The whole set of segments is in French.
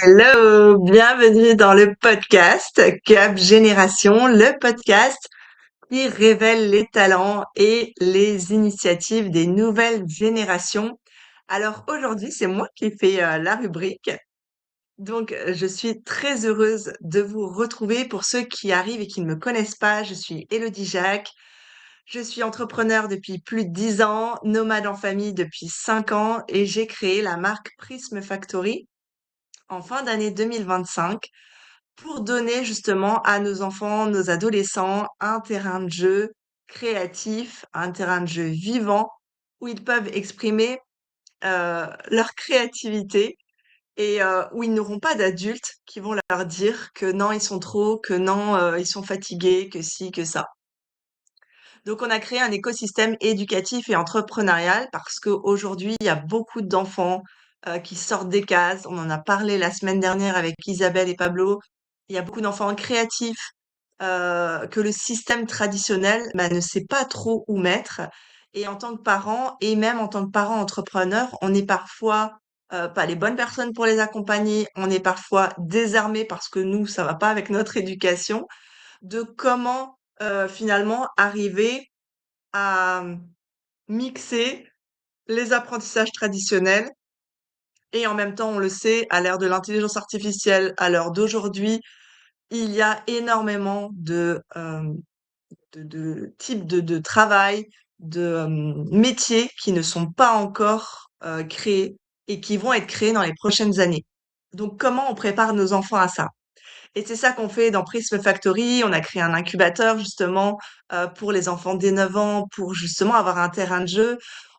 Hello, bienvenue dans le podcast Cap Génération, le podcast qui révèle les talents et les initiatives des nouvelles générations. Alors aujourd'hui, c'est moi qui fais la rubrique. Donc, je suis très heureuse de vous retrouver. Pour ceux qui arrivent et qui ne me connaissent pas, je suis Élodie Jacques. Je suis entrepreneur depuis plus de 10 ans, nomade en famille depuis 5 ans et j'ai créé la marque Prism Factory en fin d'année 2025 pour donner justement à nos enfants, nos adolescents, un terrain de jeu créatif, un terrain de jeu vivant où ils peuvent exprimer leur créativité et où ils n'auront pas d'adultes qui vont leur dire que non, ils sont trop, que non, ils sont fatigués, que ci, que ça. Donc, on a créé un écosystème éducatif et entrepreneurial parce qu'aujourd'hui, il y a beaucoup d'enfants qui sortent des cases. On en a parlé la semaine dernière avec Isabelle et Pablo. Il y a beaucoup d'enfants créatifs que le système traditionnel ne sait pas trop où mettre. Et en tant que parents, et même en tant que parents entrepreneurs, on est parfois pas les bonnes personnes pour les accompagner. On est parfois désarmés parce que nous, ça va pas avec notre éducation de comment finalement arriver à mixer les apprentissages traditionnels et en même temps, on le sait, à l'ère de l'intelligence artificielle, à l'heure d'aujourd'hui, il y a énormément de types de travail, métiers qui ne sont pas encore créés et qui vont être créés dans les prochaines années. Donc, comment on prépare nos enfants à ça? Et c'est ça qu'on fait dans Prism Factory. On a créé un incubateur justement pour les enfants dès 9 ans, pour justement avoir un terrain de jeu.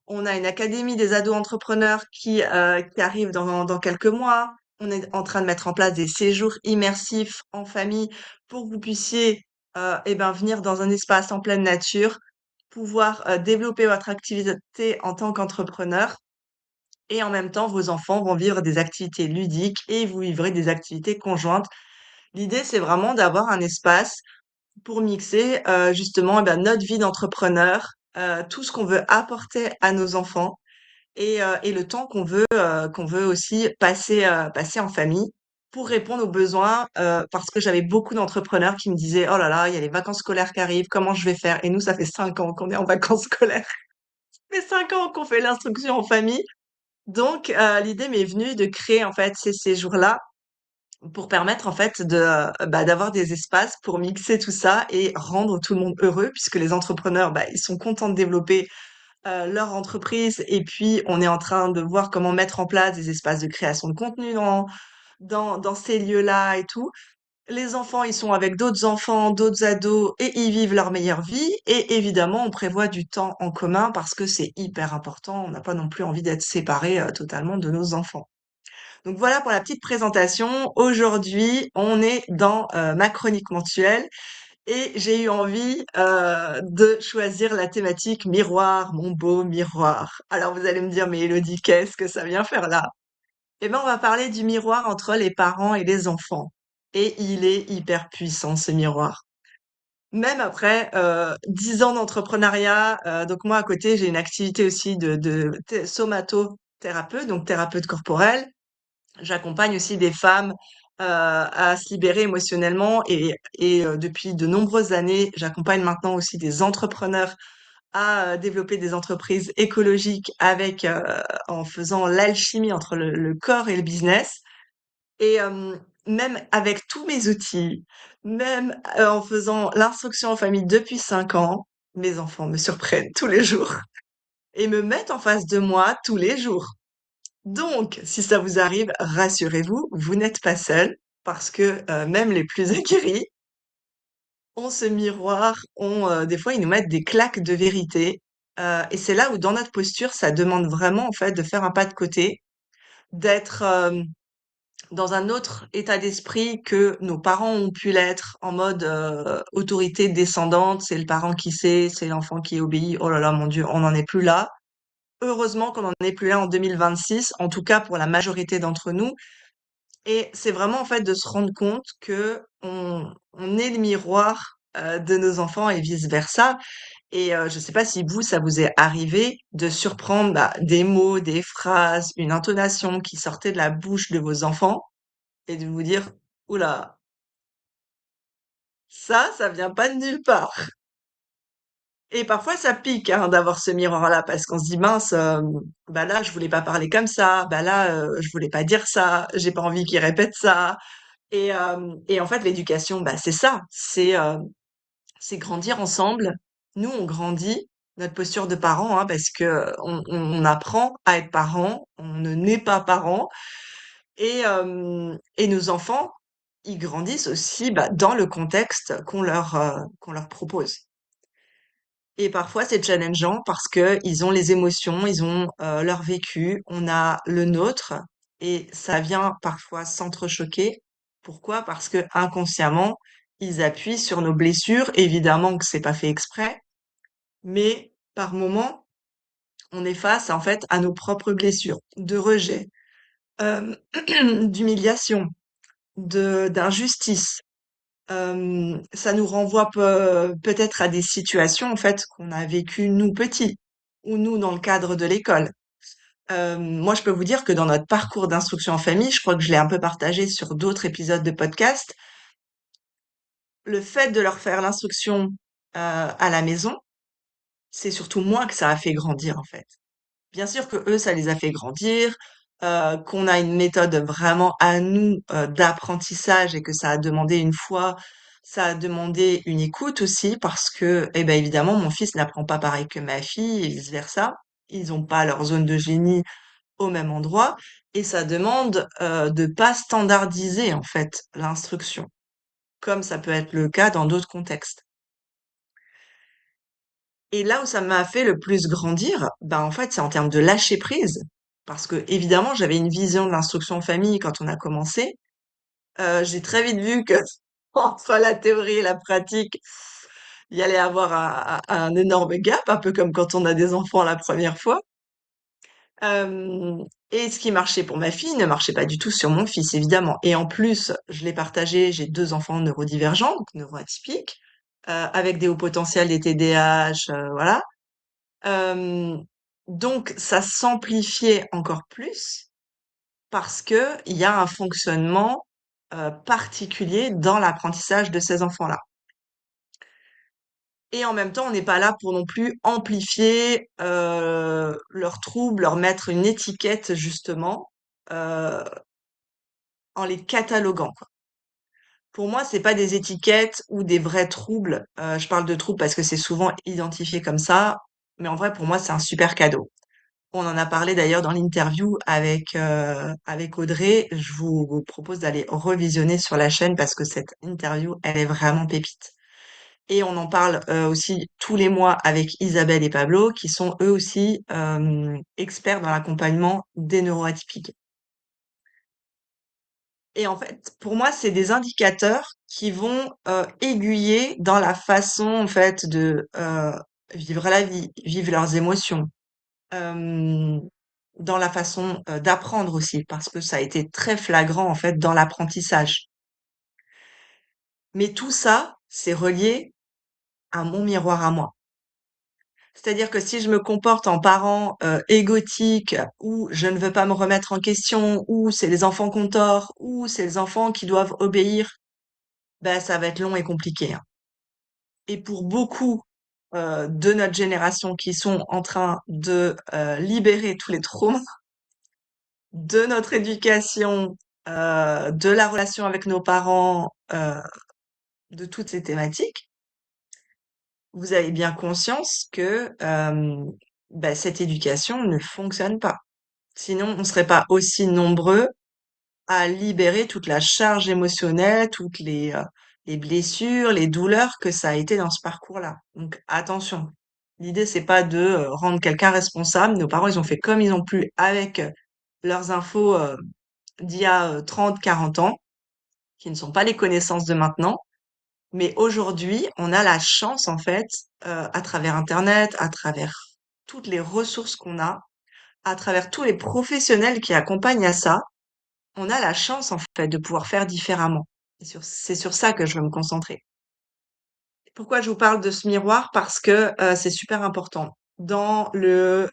On a une académie des ados entrepreneurs qui arrive dans quelques mois. On est en train de mettre en place des séjours immersifs en famille pour que vous puissiez venir dans un espace en pleine nature, pouvoir développer votre activité en tant qu'entrepreneur. Et en même temps, vos enfants vont vivre des activités ludiques et vous vivrez des activités conjointes. L'idée, c'est vraiment d'avoir un espace pour mixer, justement, notre vie d'entrepreneur, tout ce qu'on veut apporter à nos enfants et le temps qu'on veut aussi passer en famille pour répondre aux besoins, parce que j'avais beaucoup d'entrepreneurs qui me disaient: «Oh là là, il y a les vacances scolaires qui arrivent, comment je vais faire?» Et nous, ça fait 5 ans qu'on est en vacances scolaires. Ça fait 5 ans qu'on fait l'instruction en famille. Donc l'idée m'est venue de créer, en fait, ces séjours-là pour permettre en fait d'avoir des espaces pour mixer tout ça et rendre tout le monde heureux puisque les entrepreneurs, ils sont contents de développer, leur entreprise et puis on est en train de voir comment mettre en place des espaces de création de contenu dans ces lieux-là et tout. Les enfants, ils sont avec d'autres enfants, d'autres ados et ils vivent leur meilleure vie et évidemment, on prévoit du temps en commun parce que c'est hyper important. On n'a pas non plus envie d'être séparés, totalement de nos enfants. Donc voilà pour la petite présentation. Aujourd'hui, on est dans ma chronique mensuelle et j'ai eu envie de choisir la thématique miroir, mon beau miroir. Alors vous allez me dire, mais Élodie, qu'est-ce que ça vient faire là? Eh ben, on va parler du miroir entre les parents et les enfants. Et il est hyper puissant, ce miroir. Même après 10 ans d'entrepreneuriat, donc moi à côté, j'ai une activité aussi de somatothérapeute, donc thérapeute corporelle. J'accompagne aussi des femmes à se libérer émotionnellement et depuis de nombreuses années, j'accompagne maintenant aussi des entrepreneurs à développer des entreprises écologiques en faisant l'alchimie entre le corps et le business. Et même avec tous mes outils, même en faisant l'instruction en famille depuis 5 ans, mes enfants me surprennent tous les jours et me mettent en face de moi tous les jours. Donc, si ça vous arrive, rassurez-vous, vous n'êtes pas seul parce que même les plus aguerris ont ce miroir, des fois ils nous mettent des claques de vérité. Et c'est là où dans notre posture, ça demande vraiment en fait de faire un pas de côté, d'être dans un autre état d'esprit que nos parents ont pu l'être, en mode autorité descendante, c'est le parent qui sait, c'est l'enfant qui obéit. Oh là là, mon Dieu, on n'en est plus là. Heureusement qu'on n'en est plus là en 2026, en tout cas pour la majorité d'entre nous. Et c'est vraiment en fait de se rendre compte que on est le miroir de nos enfants et vice versa. Et je sais pas si vous, ça vous est arrivé de surprendre des mots, des phrases, une intonation qui sortait de la bouche de vos enfants et de vous dire: «Ouh là, ça vient pas de nulle part». Et parfois ça pique, hein, d'avoir ce miroir-là parce qu'on se dit: «Mince, bah, là, je voulais pas parler comme ça, bah, là, je voulais pas dire ça, j'ai pas envie qu'il répète ça». Et en fait, l'éducation, bah, c'est ça, c'est grandir ensemble. Nous, on grandit notre posture de parent, hein, parce que on apprend à être parent, on ne naît pas parent. Et nos enfants, ils grandissent aussi, bah, dans le contexte qu'on leur propose. Et parfois, c'est challengeant parce que ils ont les émotions, ils ont, leur vécu, on a le nôtre et ça vient parfois s'entrechoquer. Pourquoi? Parce que inconsciemment, ils appuient sur nos blessures. Évidemment que c'est pas fait exprès, mais par moments, on est face, en fait, à nos propres blessures de rejet, hem, d'humiliation, de d'injustice. Ça nous renvoie peut-être à des situations, en fait, qu'on a vécues nous petits ou nous dans le cadre de l'école. Moi, je peux vous dire que dans notre parcours d'instruction en famille, je crois que je l'ai un peu partagé sur d'autres épisodes de podcast, le fait de leur faire l'instruction, à la maison, c'est surtout moi que ça a fait grandir, en fait. Bien sûr que eux, ça les a fait grandir, qu'on a une méthode vraiment à nous, d'apprentissage et que ça a demandé une fois, ça a demandé une écoute aussi parce que, eh ben, évidemment, mon fils n'apprend pas pareil que ma fille et vice versa. Ils ont pas leur zone de génie au même endroit et ça demande, de pas standardiser, en fait, l'instruction, comme ça peut être le cas dans d'autres contextes. Et là où ça m'a fait le plus grandir, bah, en fait, c'est en termes de lâcher prise. Parce que évidemment, j'avais une vision de l'instruction en famille quand on a commencé. J'ai très vite vu que entre la théorie et la pratique, il y allait avoir un énorme gap, un peu comme quand on a des enfants la première fois. Hem et ce qui marchait pour ma fille ne marchait pas du tout sur mon fils, évidemment. Et en plus, je l'ai partagé, j'ai 2 enfants neurodivergents, donc neuroatypiques, avec des hauts potentiels, des TDAH, voilà. Hem, donc ça s'amplifiait encore plus parce que il y a un fonctionnement, particulier dans l'apprentissage de ces enfants-là. Et en même temps, on n'est pas là pour non plus amplifier, leurs troubles, leur mettre une étiquette justement, heu, en les cataloguant, quoi. Pour moi, c'est pas des étiquettes ou des vrais troubles, je parle de troubles parce que c'est souvent identifié comme ça, mais en vrai, pour moi, c'est un super cadeau. On en a parlé d'ailleurs dans l'interview avec Audrey. Je vous propose d'aller revisionner sur la chaîne parce que cette interview, elle est vraiment pépite. Et on en parle, aussi tous les mois avec Isabelle et Pablo qui sont eux aussi, experts dans l'accompagnement des neuroatypiques. Et en fait, pour moi, c'est des indicateurs qui vont, aiguiller dans la façon, en fait, de, vivre la vie, vivre leurs émotions. Hem, dans la façon, d'apprendre aussi, parce que ça a été très flagrant, en fait, dans l'apprentissage. Mais tout ça, c'est relié à mon miroir à moi. C'est-à-dire que si je me comporte en parent, égotique, ou je ne veux pas me remettre en question, ou c'est les enfants qu'on tort, ou c'est les enfants qui doivent obéir, bah, ça va être long et compliqué, hein. Et pour beaucoup, de notre génération qui sont en train de, libérer tous les traumas de notre éducation, de la relation avec nos parents, de toutes ces thématiques, vous avez bien conscience que, bah, cette éducation ne fonctionne pas. Sinon, on serait pas aussi nombreux à libérer toute la charge émotionnelle, toutes les blessures, les douleurs que ça a été dans ce parcours-là. Donc attention, l'idée c'est pas de, rendre quelqu'un responsable. Nos parents, ils ont fait comme ils ont pu avec, leurs infos, d'il y a, 30-40 ans, qui ne sont pas les connaissances de maintenant. Mais aujourd'hui, on a la chance, en fait, à travers internet, à travers toutes les ressources qu'on a, à travers tous les professionnels qui accompagnent à ça, on a la chance, en fait, de pouvoir faire différemment. C'est sur ça que je veux me concentrer. Pourquoi je vous parle de ce miroir? Parce que, c'est super important. Dans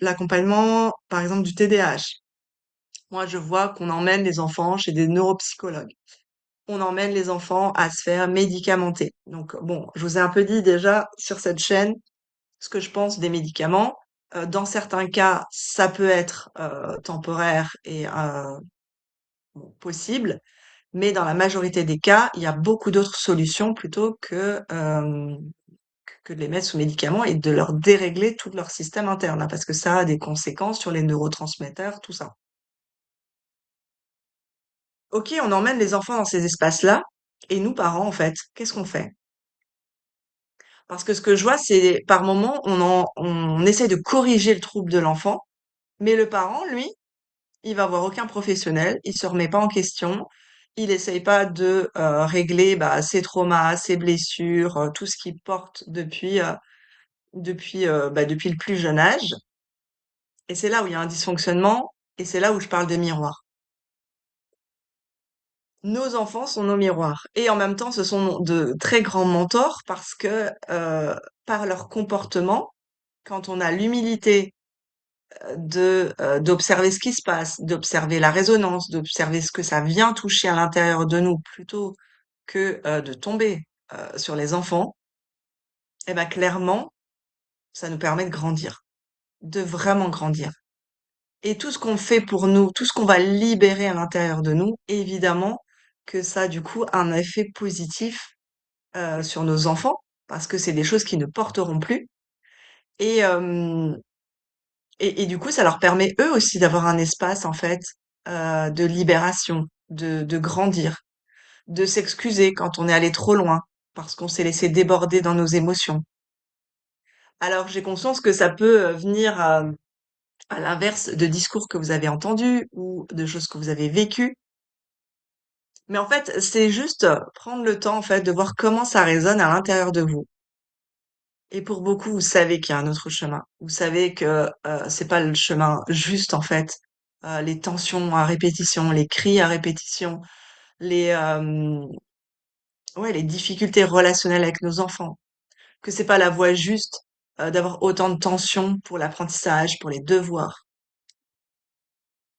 l'accompagnement, par exemple, du TDAH, Moi, je vois qu'on emmène les enfants chez des neuropsychologues. On emmène les enfants à se faire médicamenter. Donc, bon, je vous ai un peu dit déjà sur cette chaîne ce que je pense des médicaments. Dans certains cas, ça peut être temporaire et bon, possible, mais dans la majorité des cas, il y a beaucoup d'autres solutions plutôt que de les mettre sous médicaments et de leur dérégler tout leur système interne, hein, parce que ça a des conséquences sur les neurotransmetteurs, tout ça. Ok, on emmène les enfants dans ces espaces-là, et nous, parents, en fait, qu'est-ce qu'on fait? Parce que ce que je vois, c'est par moment, on essaie de corriger le trouble de l'enfant, mais le parent, lui, il va voir aucun professionnel, il se remet pas en question, il essaye pas de régler bah, ses traumas, ses blessures, tout ce qu'il porte depuis le plus jeune âge. Et c'est là où il y a un dysfonctionnement, et c'est là où je parle de miroir. Nos enfants sont nos miroirs. Et en même temps, ce sont de très grands mentors parce que par leur comportement, quand on a l'humilité d'observer ce qui se passe, d'observer la résonance, d'observer ce que ça vient toucher à l'intérieur de nous, plutôt que de tomber sur les enfants, eh ben clairement, ça nous permet de grandir, de vraiment grandir. Et tout ce qu'on fait pour nous, tout ce qu'on va libérer à l'intérieur de nous, évidemment que ça a du coup un effet positif sur nos enfants, parce que c'est des choses qui ne porteront plus. Et, euh, et du coup, ça leur permet eux aussi d'avoir un espace en fait de libération, de grandir, de s'excuser quand on est allé trop loin, parce qu'on s'est laissé déborder dans nos émotions. Alors j'ai conscience que ça peut venir à l'inverse de discours que vous avez entendus ou de choses que vous avez vécues. Mais en fait, c'est juste prendre le temps en fait de voir comment ça résonne à l'intérieur de vous. Et pour beaucoup, vous savez qu'il y a un autre chemin. Vous savez que c'est pas le chemin juste en fait. Les tensions à répétition, les cris à répétition, les ouais, les difficultés relationnelles avec nos enfants. Que c'est pas la voie juste d'avoir autant de tensions pour l'apprentissage, pour les devoirs.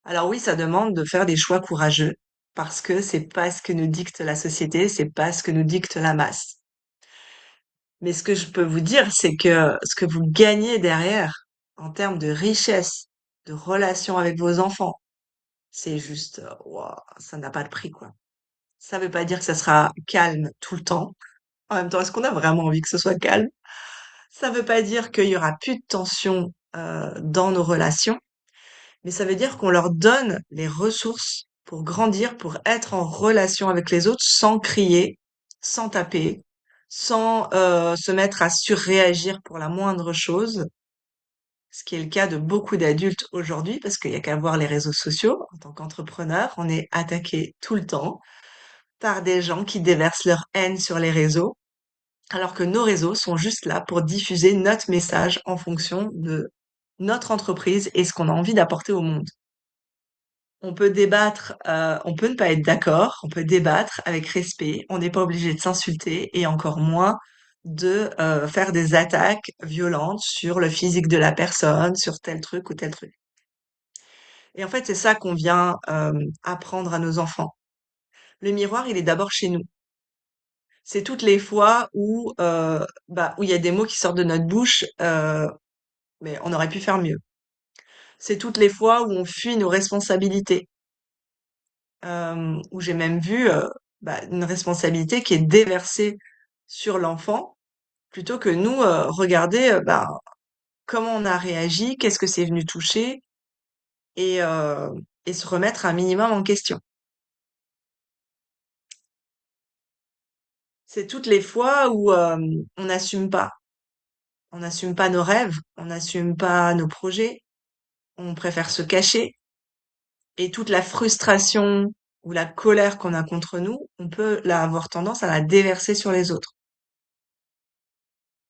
Alors oui, ça demande de faire des choix courageux parce que c'est pas ce que nous dicte la société, c'est pas ce que nous dicte la masse. Mais ce que je peux vous dire, c'est que ce que vous gagnez derrière, en termes de richesse, de relation avec vos enfants, c'est juste, waouh, ça n'a pas de prix, quoi. Ça veut pas dire que ça sera calme tout le temps. En même temps, est-ce qu'on a vraiment envie que ce soit calme? Ça veut pas dire qu'il y aura plus de tension, dans nos relations, mais ça veut dire qu'on leur donne les ressources pour grandir, pour être en relation avec les autres sans crier, sans taper, sans se mettre à surréagir pour la moindre chose, ce qui est le cas de beaucoup d'adultes aujourd'hui, parce qu'il y a qu'à voir les réseaux sociaux. En tant qu'entrepreneur, on est attaqué tout le temps par des gens qui déversent leur haine sur les réseaux, alors que nos réseaux sont juste là pour diffuser notre message en fonction de notre entreprise et ce qu'on a envie d'apporter au monde. On peut débattre, on peut ne pas être d'accord, on peut débattre avec respect, on n'est pas obligé de s'insulter et encore moins de faire des attaques violentes sur le physique de la personne, sur tel truc ou tel truc. Et en fait, c'est ça qu'on vient apprendre à nos enfants. Le miroir, il est d'abord chez nous. C'est toutes les fois où où il y a des mots qui sortent de notre bouche, mais on aurait pu faire mieux. C'est toutes les fois où on fuit nos responsabilités. Où j'ai même vu une responsabilité qui est déversée sur l'enfant, plutôt que nous regarder comment on a réagi, qu'est-ce que c'est venu toucher, et, euh, et se remettre un minimum en question. C'est toutes les fois où on n'assume pas. On n'assume pas nos rêves, on n'assume pas nos projets, on préfère se cacher, et toute la frustration ou la colère qu'on a contre nous, on peut avoir tendance à la déverser sur les autres.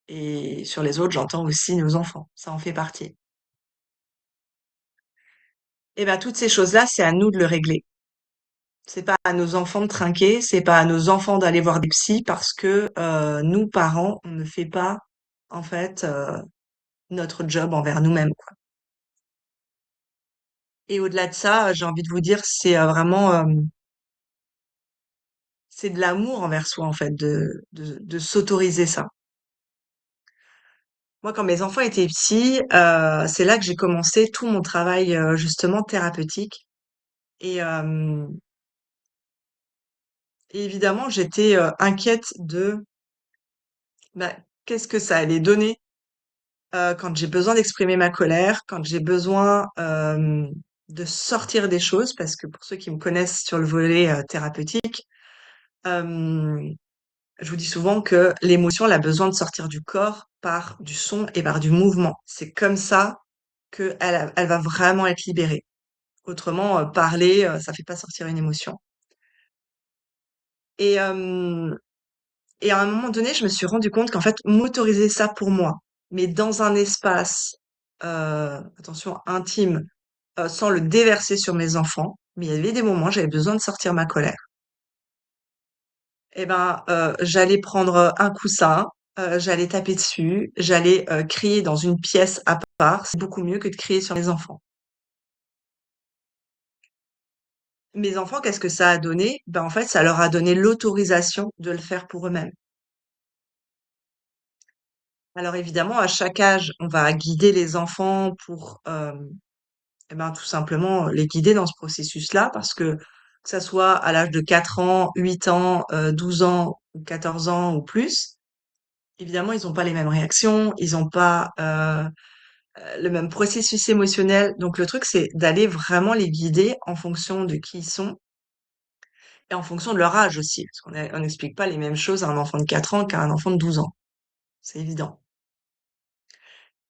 Et sur les autres, j'entends aussi nos enfants, ça en fait partie. Et ben toutes ces choses-là, c'est à nous de le régler. C'est pas à nos enfants de trinquer, c'est pas à nos enfants d'aller voir des psys parce que nous, parents, on ne fait pas en fait notre job envers nous-mêmes, quoi. Et au-delà de ça, j'ai envie de vous dire, c'est vraiment, c'est de l'amour envers soi, en fait, de s'autoriser ça. Moi, quand mes enfants étaient petits, c'est là que j'ai commencé tout mon travail, justement thérapeutique. Et, et évidemment, j'étais inquiète de bah, qu'est-ce que ça allait donner quand j'ai besoin d'exprimer ma colère, quand j'ai besoin de sortir des choses, parce que pour ceux qui me connaissent sur le volet thérapeutique, euh, je vous dis souvent que l'émotion, elle a besoin de sortir du corps par du son et par du mouvement. C'est comme ça elle va vraiment être libérée. Autrement, parler, ça fait pas sortir une émotion. Et, et à un moment donné, je me suis rendu compte qu'en fait, m'autoriser ça pour moi, mais dans un espace, attention, intime, sans le déverser sur mes enfants, mais il y avait des moments, j'avais besoin de sortir ma colère. Et ben, j'allais prendre un coussin, j'allais taper dessus, j'allais crier dans une pièce à part. C'est beaucoup mieux que de crier sur les enfants. Mes enfants, qu'est-ce que ça a donné? Ben, en fait, ça leur a donné l'autorisation de le faire pour eux-mêmes. Alors évidemment, à chaque âge, on va guider les enfants pour, eh ben, tout simplement, les guider dans ce processus-là parce que ça soit à l'âge de 4 ans, 8 ans, 12 ans ou 14 ans ou plus, évidemment, ils ont pas les mêmes réactions, ils ont pas, le même processus émotionnel. Donc le truc, c'est d'aller vraiment les guider en fonction de qui ils sont et en fonction de leur âge aussi, parce on n'explique pas les mêmes choses à un enfant de 4 ans qu'à un enfant de 12 ans. C'est évident.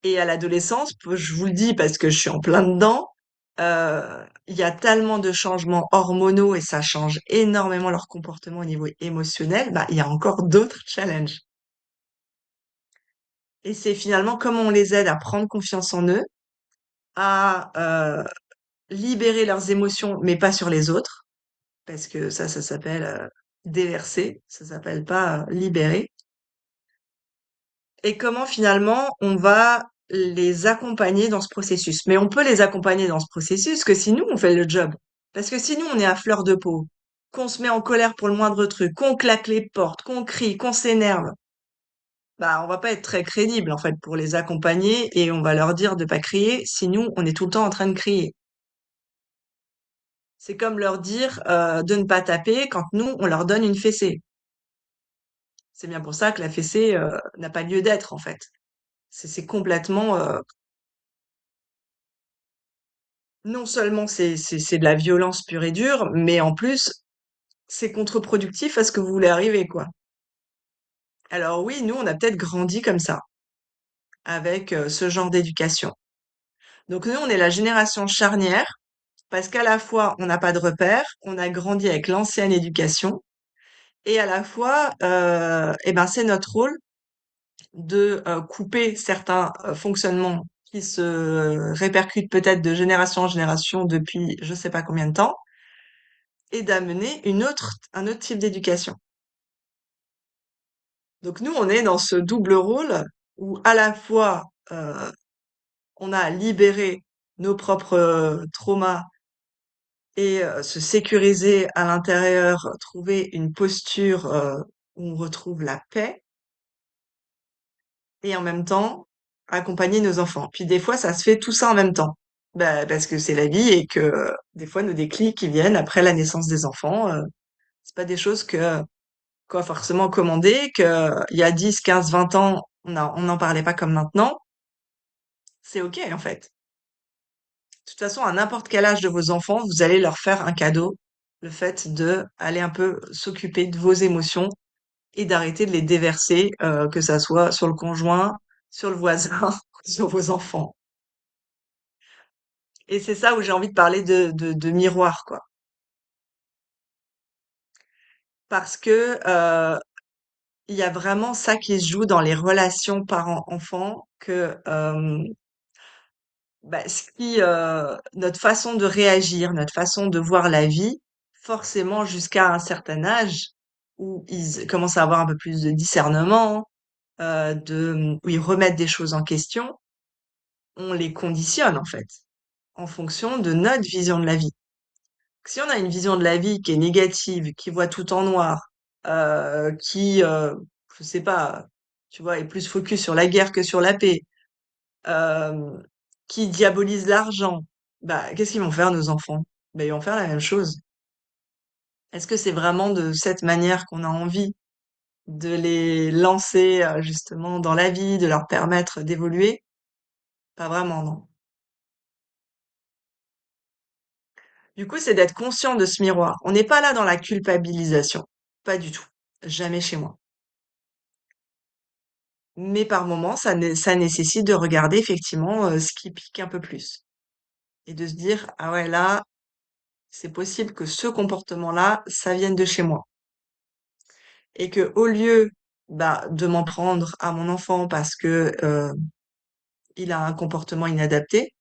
Et à l'adolescence, je vous le dis parce que je suis en plein dedans, il y a tellement de changements hormonaux et ça change énormément leur comportement au niveau émotionnel, bah, il y a encore d'autres challenges. Et c'est finalement comment on les aide à prendre confiance en eux, à libérer leurs émotions, mais pas sur les autres, parce que ça s'appelle déverser, ça s'appelle pas libérer. Et comment finalement on va les accompagner dans ce processus. Mais on peut les accompagner dans ce processus que si nous, on fait le job. Parce que si nous, on est à fleur de peau, qu'on se met en colère pour le moindre truc, qu'on claque les portes, qu'on crie, qu'on s'énerve, bah, on va pas être très crédible, en fait, pour les accompagner et on va leur dire de pas crier si nous, on est tout le temps en train de crier. C'est comme leur dire de ne pas taper quand nous, on leur donne une fessée. C'est bien pour ça que la fessée n'a pas lieu d'être, en fait. C'est complètement non seulement c'est de la violence pure et dure, mais en plus, c'est contre-productif à ce que vous voulez arriver, quoi. Alors oui, nous, on a peut-être grandi comme ça, avec ce genre d'éducation. Donc nous, on est la génération charnière, parce qu'à la fois, on n'a pas de repères, on a grandi avec l'ancienne éducation, et à la fois, eh ben, c'est notre rôle de couper certains fonctionnements qui se répercutent peut-être de génération en génération depuis je sais pas combien de temps, et d'amener un autre type d'éducation. Donc nous, on est dans ce double rôle où à la fois on a libéré nos propres traumas et se sécuriser à l'intérieur, trouver une posture où on retrouve la paix et en même temps accompagner nos enfants. Puis des fois, ça se fait tout ça en même temps. Bah, parce que c'est la vie et que des fois nos déclics qui viennent après la naissance des enfants, c'est pas des choses que quoi forcément commander, que il y a 10, 15, 20 ans, on n'en parlait pas comme maintenant. C'est OK, en fait. De toute façon, à n'importe quel âge de vos enfants, vous allez leur faire un cadeau, le fait de aller un peu s'occuper de vos émotions et d'arrêter de les déverser, que ça soit sur le conjoint, sur le voisin, sur vos enfants. Et c'est ça où j'ai envie de parler de miroir, quoi. Parce que il y a vraiment ça qui se joue dans les relations parents-enfants, que bah, notre façon de réagir, notre façon de voir la vie, forcément jusqu'à un certain âge où ils commencent à avoir un peu plus de discernement, où ils remettent des choses en question, on les conditionne en fait. en fonction de notre vision de la vie. Si on a une vision de la vie qui est négative, qui voit tout en noir, qui, je sais pas, tu vois, est plus focus sur la guerre que sur la paix, euh, qui diabolise l'argent, bah, qu'est-ce qu'ils vont faire, nos enfants? Bah, ils vont faire la même chose. Est-ce que c'est vraiment de cette manière qu'on a envie de les lancer, justement dans la vie, de leur permettre d'évoluer? Pas vraiment, non. Du coup, c'est d'être conscient de ce miroir. On n'est pas là dans la culpabilisation. Pas du tout. Jamais chez moi. Mais par moments, ça nécessite de regarder effectivement ce qui pique un peu plus. Et de se dire, ah ouais, là, c'est possible que ce comportement-là, ça vienne de chez moi. Et que au lieu bah, de m'en prendre à mon enfant parce que il a un comportement inadapté,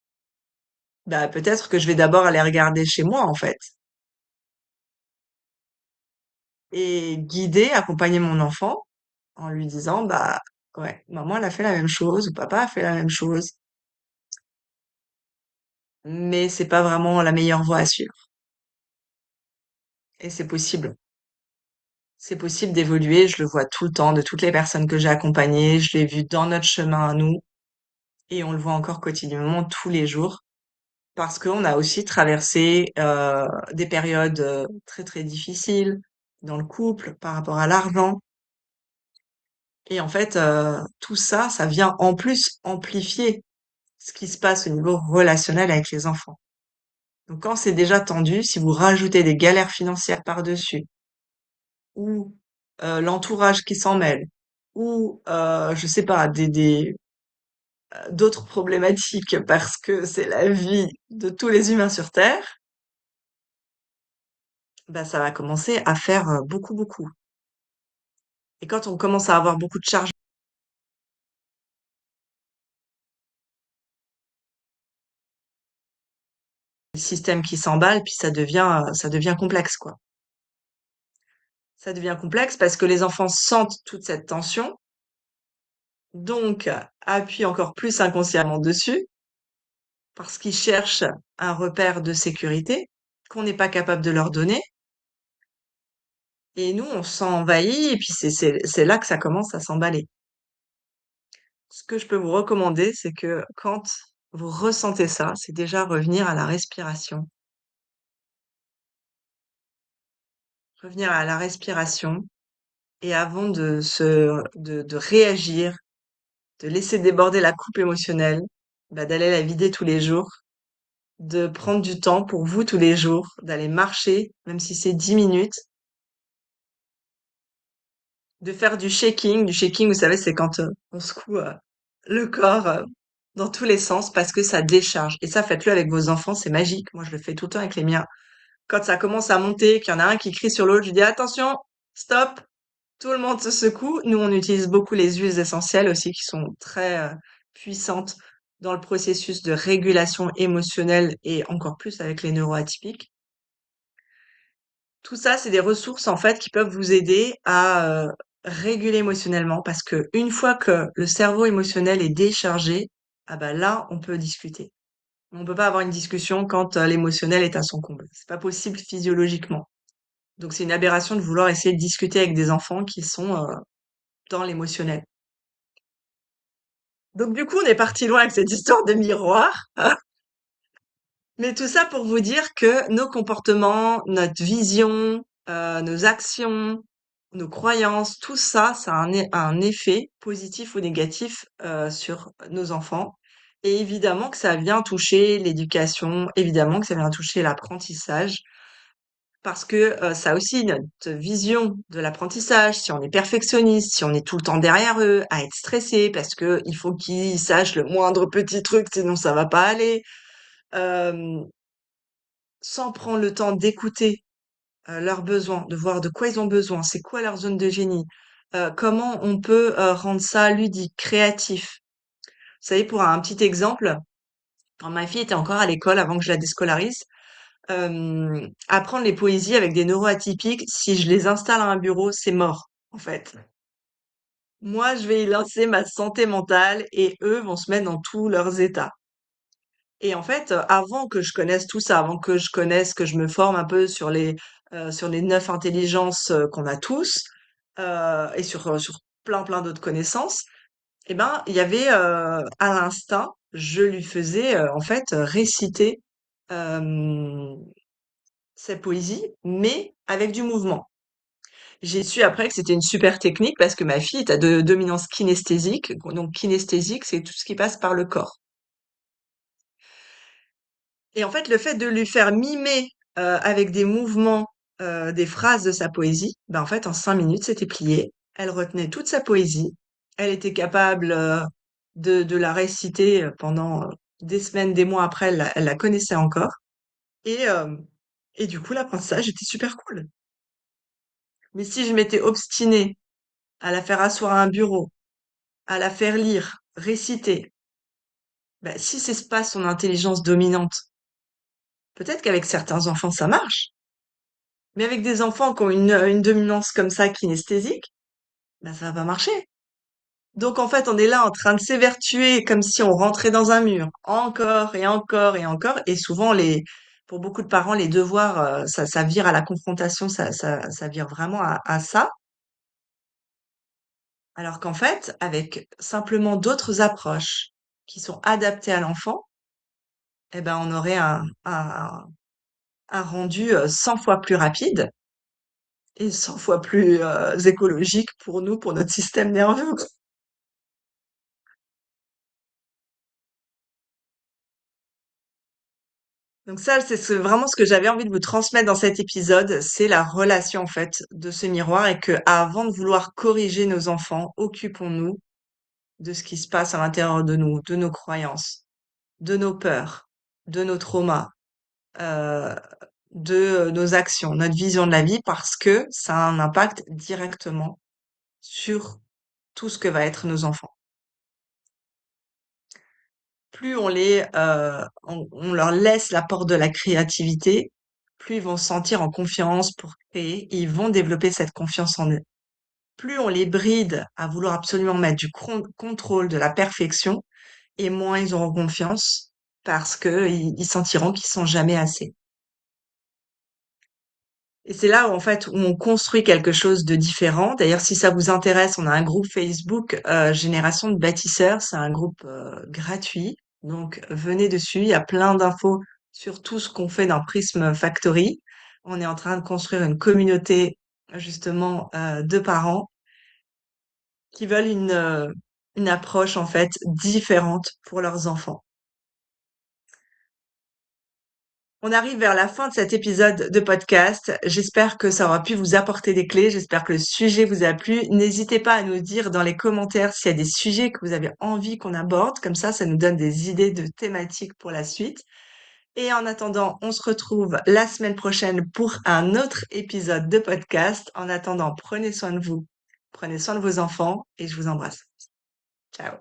bah, peut-être que je vais d'abord aller regarder chez moi, en fait. Et guider, accompagner mon enfant en lui disant, bah, ouais, maman, elle a fait la même chose, ou papa a fait la même chose, mais c'est pas vraiment la meilleure voie à suivre. Et c'est possible. C'est possible d'évoluer, je le vois tout le temps, de toutes les personnes que j'ai accompagnées, je l'ai vu dans notre chemin à nous, et on le voit encore quotidiennement tous les jours, parce qu'on a aussi traversé des périodes très très difficiles dans le couple par rapport à l'argent. Et en fait, tout ça, ça vient en plus amplifier ce qui se passe au niveau relationnel avec les enfants. Donc quand c'est déjà tendu, si vous rajoutez des galères financières par-dessus, ou l'entourage qui s'en mêle, ou je sais pas, d'autres problématiques parce que c'est la vie de tous les humains sur Terre, bah ça va commencer à faire beaucoup, beaucoup. Et quand on commence à avoir beaucoup de charges, le système qui s'emballe, puis ça devient complexe, quoi. Ça devient complexe parce que les enfants sentent toute cette tension, donc appuient encore plus inconsciemment dessus, parce qu'ils cherchent un repère de sécurité qu'on n'est pas capable de leur donner. Et nous, on s'envahit, et puis c'est là que ça commence à s'emballer. Ce que je peux vous recommander, c'est que quand vous ressentez ça, c'est déjà revenir à la respiration. Revenir à la respiration, et avant de réagir, de laisser déborder la coupe émotionnelle, bah, d'aller la vider tous les jours, de prendre du temps pour vous tous les jours, d'aller marcher, même si c'est 10 minutes, de faire du shaking. Du shaking, vous savez, c'est quand on secoue le corps dans tous les sens parce que ça décharge. Et ça, faites-le avec vos enfants, c'est magique. Moi, je le fais tout le temps avec les miens. Quand ça commence à monter, qu'il y en a un qui crie sur l'autre, je dis attention, stop, tout le monde se secoue. Nous, on utilise beaucoup les huiles essentielles aussi qui sont très puissantes dans le processus de régulation émotionnelle et encore plus avec les neuroatypiques. Tout ça, c'est des ressources en fait qui peuvent vous aider à réguler émotionnellement parce que une fois que le cerveau émotionnel est déchargé, ah bah là, on peut discuter. On peut pas avoir une discussion quand l'émotionnel est à son comble. C'est pas possible physiologiquement. Donc c'est une aberration de vouloir essayer de discuter avec des enfants qui sont dans l'émotionnel. Donc du coup, on est parti loin avec cette histoire de miroir. Mais tout ça pour vous dire que nos comportements, notre vision, nos actions, nos croyances, tout ça, ça a un effet positif ou négatif sur nos enfants. Et évidemment que ça vient toucher l'éducation, évidemment que ça vient toucher l'apprentissage, parce que ça a aussi notre vision de l'apprentissage. Si on est perfectionniste, si on est tout le temps derrière eux, à être stressé, parce que il faut qu'ils sachent le moindre petit truc, sinon ça va pas aller. Euh, Sans prendre le temps d'écouter leurs besoins, de voir de quoi ils ont besoin, c'est quoi leur zone de génie, comment on peut rendre ça ludique, créatif. Vous savez, pour un petit exemple, quand ma fille était encore à l'école, avant que je la déscolarise, apprendre les poésies avec des neuroatypiques, si je les installe à un bureau, c'est mort, en fait. Moi, je vais y lancer ma santé mentale et eux vont se mettre dans tous leurs états. Et en fait, avant que je connaisse tout ça, avant que je connaisse, que je me forme un peu sur les 9 intelligences, qu'on a tous, et sur plein, plein d'autres connaissances, et ben, il y avait, à l'instinct, je lui faisais, en fait, réciter, hem, sa poésie, mais avec du mouvement. J'ai su après que c'était une super technique parce que ma fille est à de dominance kinesthésique. Donc kinesthésique, c'est tout ce qui passe par le corps. Et en fait, le fait de lui faire mimer, avec des mouvements, des phrases de sa poésie, ben, en fait, en 5 minutes, c'était plié. Elle retenait toute sa poésie. Elle était capable, de la réciter, pendant, des semaines, des mois après, elle la connaissait encore et du coup, l'apprentissage était super cool. Mais si je m'étais obstinée à la faire asseoir à un bureau, à la faire lire, réciter, bah, si c'est pas son intelligence dominante, peut-être qu'avec certains enfants ça marche, mais avec des enfants qui ont une dominance comme ça kinesthésique, bah, ça va pas marcher. Donc en fait, on est là en train de s'évertuer comme si on rentrait dans un mur, encore et encore et encore, et souvent pour beaucoup de parents, les devoirs, ça vire à la confrontation, ça vire vraiment à ça. Alors qu'en fait, avec simplement d'autres approches qui sont adaptées à l'enfant, eh ben, on aurait un rendu 100 fois plus rapide et 100 fois plus écologique pour nous, pour notre système nerveux. Donc ça, c'est vraiment ce que j'avais envie de vous transmettre dans cet épisode, c'est la relation en fait de ce miroir et que avant de vouloir corriger nos enfants, occupons-nous de ce qui se passe à l'intérieur de nous, de nos croyances, de nos peurs, de nos traumas, euh, de nos actions, notre vision de la vie, parce que ça a un impact directement sur tout ce que va être nos enfants. Plus on leur laisse la porte de la créativité, plus ils vont se sentir en confiance pour créer et ils vont développer cette confiance en eux. Plus on les bride à vouloir absolument mettre du contrôle, de la perfection, et moins ils auront confiance parce que ils sentiront qu'ils sont jamais assez. Et c'est là où, en fait, où on construit quelque chose de différent. D'ailleurs, si ça vous intéresse, on a un groupe Facebook, Génération de bâtisseurs. C'est un groupe, gratuit. Donc, venez dessus. Il y a plein d'infos sur tout ce qu'on fait dans Prism Factory. On est en train de construire une communauté, justement, de parents qui veulent une approche, en fait, différente pour leurs enfants. On arrive vers la fin de cet épisode de podcast. J'espère que ça aura pu vous apporter des clés. J'espère que le sujet vous a plu. N'hésitez pas à nous dire dans les commentaires s'il y a des sujets que vous avez envie qu'on aborde. Comme ça nous donne des idées de thématiques pour la suite. Et en attendant, on se retrouve la semaine prochaine pour un autre épisode de podcast. En attendant, prenez soin de vous, prenez soin de vos enfants et je vous embrasse. Ciao.